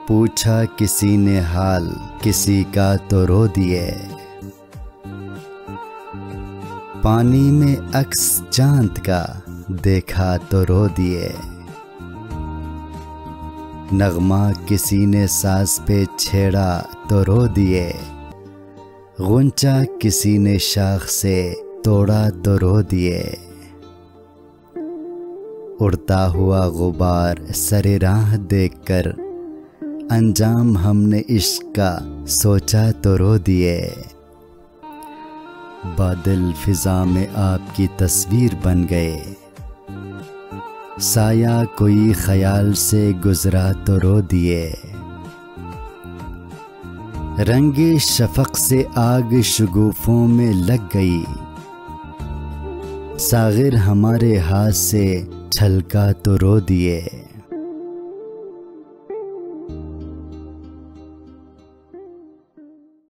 पूछा किसी ने हाल किसी का तो रो दिए। पानी में अक्स चांद का देखा तो रो दिए। नगमा किसी ने साज पे छेड़ा तो रो दिए। गुंचा किसी ने शाख से तोड़ा तो रो दिए। उड़ता हुआ गुबार सरे राह देखकर अंजाम हमने इश्क का सोचा तो रो दिए। बादल फिजा में आपकी तस्वीर बन गए। साया कोई ख्याल से गुजरा तो रो दिए। रंगे शफक से आग शगुफों में लग गई। सागिर हमारे हाथ से छलका तो रो दिए।